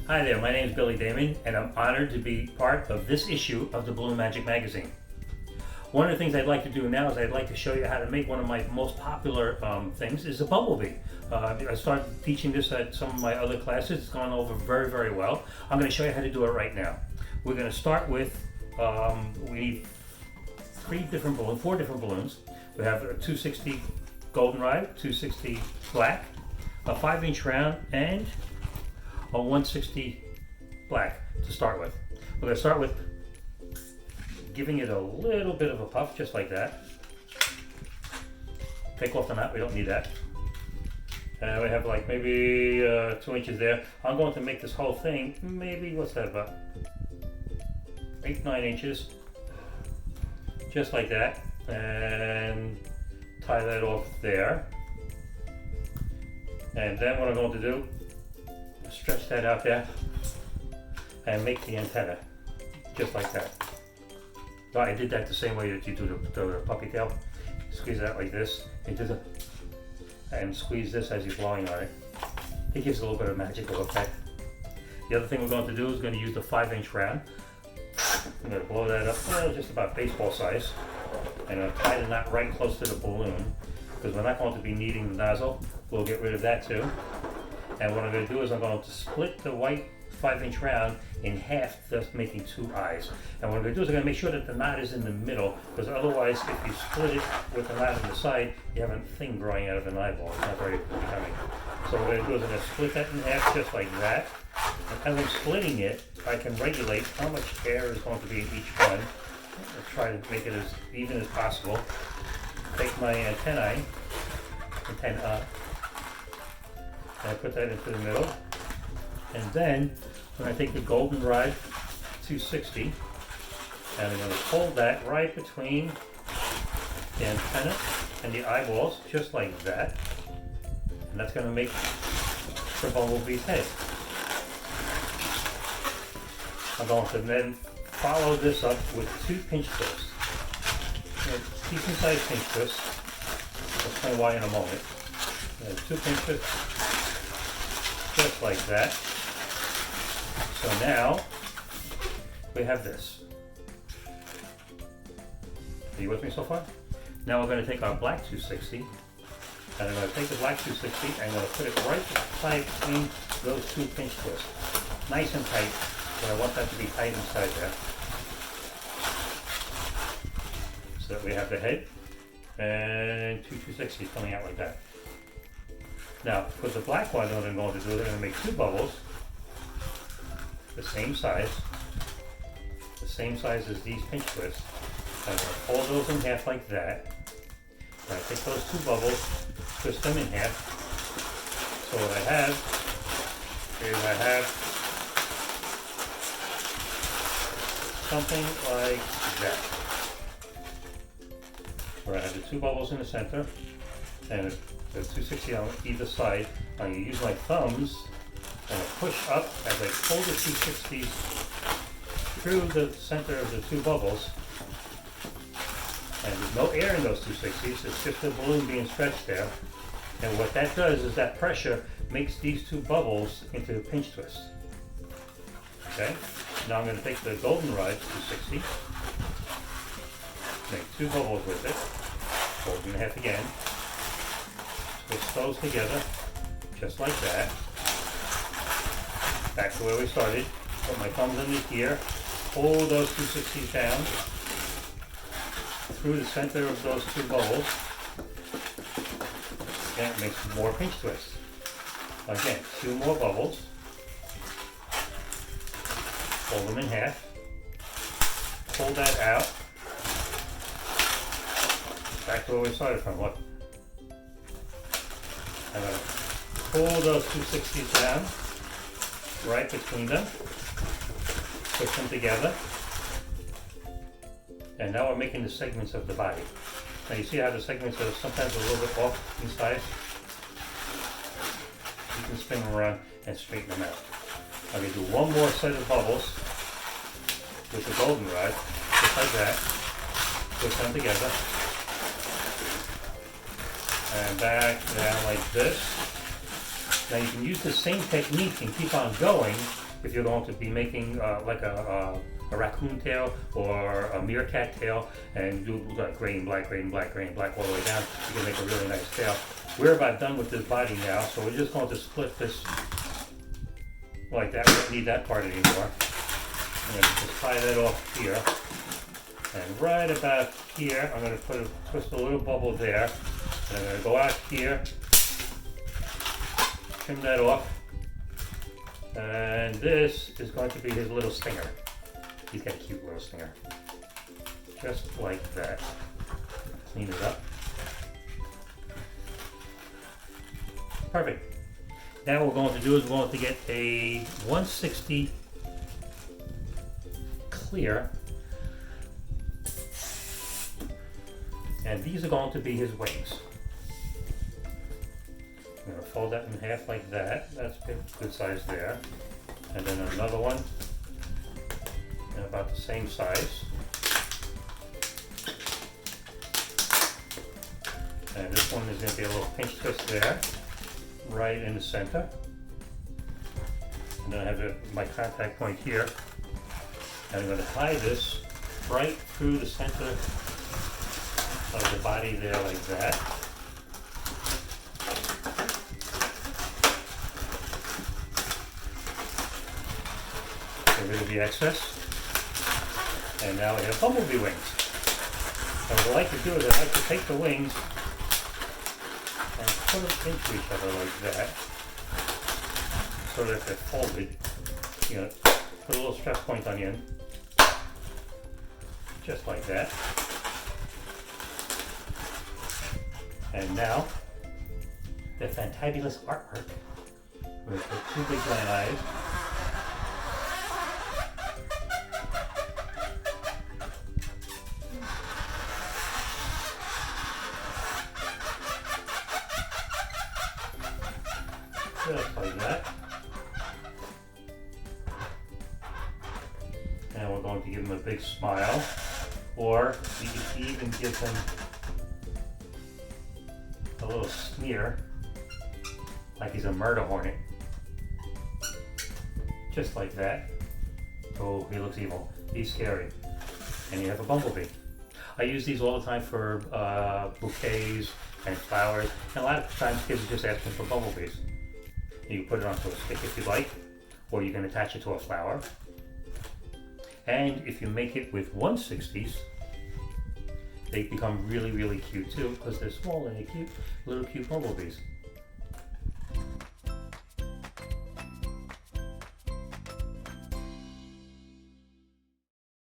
Hi there, my name is Billy Damon, and I'm honored to be part of this issue of the Balloon Magic magazine. One of the things I'd like to do now is I'd like to show you how to make one of my most popular things is a bumblebee. I started teaching this at some of my other classes. It's gone over very, very well. I'm going to show you how to do it right now. We're going to start with, we need four different balloons. We have a 260 goldenrod, 260 black, a 5-inch round, and a 160 black to start with. We're going to start with giving it a little bit of a puff, just like that. Take off the knot, we don't need that. And we have like maybe 2 inches there. I'm going to make this whole thing, maybe, what's that, about 8-9 inches. Just like that. And tie that off there. And then what I'm going to do, stretch that out there and make the antenna, just like that. Well, I did that the same way that you do the puppy tail. Squeeze that like this, and squeeze this as you're blowing on it. It gives a little bit of magical effect. The other thing we're going to do is going to use the 5-inch round. I'm going to blow that up, just about baseball size, and I'll tie the knot right close to the balloon, because we're not going to be needing the nozzle. We'll get rid of that too. And what I'm going to do is I'm going to split the white 5-inch round in half, thus making 2 eyes. And what I'm going to do is I'm going to make sure that the knot is in the middle, because otherwise if you split it with the knot on the side, you have a thing growing out of an eyeball. It's not very becoming. So what I'm going to do is I'm going to split that in half just like that. And as I'm splitting it, I can regulate how much air is going to be in each one. I'll try to make it as even as possible. Take my antenna, and I put that into the middle. And then when I take the goldenrod 260, and I'm going to hold that right between the antenna and the eyeballs, just like that. And that's going to make the bumblebee's head. I'm going to then follow this up with 2 pinch twists. Decent sized pinch twists. I'll explain why in a moment. 2 pinch twists, just like that. So now we have this. Are you with me so far? Now we're going to take our black 260, and I'm going to take the black 260 and I'm going to put it right between those 2 pinch twists. Nice and tight, but I want that to be tight inside there. So that we have the head and 2 260s coming out like that. Now, for the black one, what I'm going to do is I'm going to make 2 bubbles, the same size as these pinch twists. I'm going to fold those in half like that. And I take those 2 bubbles, twist them in half. So what I have is something like that. Where I have the 2 bubbles in the center, and the 260 on either side. I'm going to use my thumbs and push up as I pull the 260s through the center of the 2 bubbles. And there's no air in those 260s, it's just the balloon being stretched there. And what that does is that pressure makes these 2 bubbles into a pinch twist. Okay? Now I'm going to take the goldenrod 260, make 2 bubbles with it, fold them in half again, twist those together, just like that. Back to where we started. Put my thumbs under here, pull those 260s down through the center of those 2 bubbles, and it makes more pinch twists. Again, 2 more bubbles, fold them in half, pull that out, back to where we started from. Look. I'm going to pull those 260s down, right between them, push them together, and now we're making the segments of the body. Now you see how the segments are sometimes a little bit off in size? You can spin them around and straighten them out. I'm going to do one more set of bubbles with the goldenrod, just like that, push them together, and back down like this. Now you can use the same technique and keep on going if you're going to be making like a raccoon tail or a meerkat tail, and do like gray and black, gray and black, gray and black all the way down, you can make a really nice tail. We're about done with this body now, so we're just going to split this like that. We don't need that part anymore. I'm going to just tie that off here. And right about here, I'm going to twist a little bubble there. And I'm going to go out here, trim that off. And this is going to be his little stinger. He's got a cute little stinger. Just like that. Clean it up. Perfect. Now what we're going to do is we're going to get a 160 clear. And these are going to be his wings. I'm going to fold that in half like that. That's good size there. And then another one, and about the same size. And this one is going to be a little pinch twist there, right in the center. And then I have my contact point here. And I'm going to tie this right through the center of the body there like that. Get rid of the excess. And now we have bumblebee wings. And what I like to do is I like to take the wings and put them into each other like that, so that they're folded. You know, put a little stress point on the end, just like that. And now, the fantabulous artwork with the two big giant eyes. Just like that. And we're going to give him a big smile, or you can even give him a little sneer, like he's a murder hornet. Just like that. Oh, he looks evil. He's scary. And you have a bumblebee. I use these all the time for bouquets and flowers. And a lot of times kids are just asking for bumblebees. You can put it onto a stick if you like, or you can attach it to a flower. And if you make it with 160s, they become really, really cute too, because they're small and they're cute, little cute bumblebees.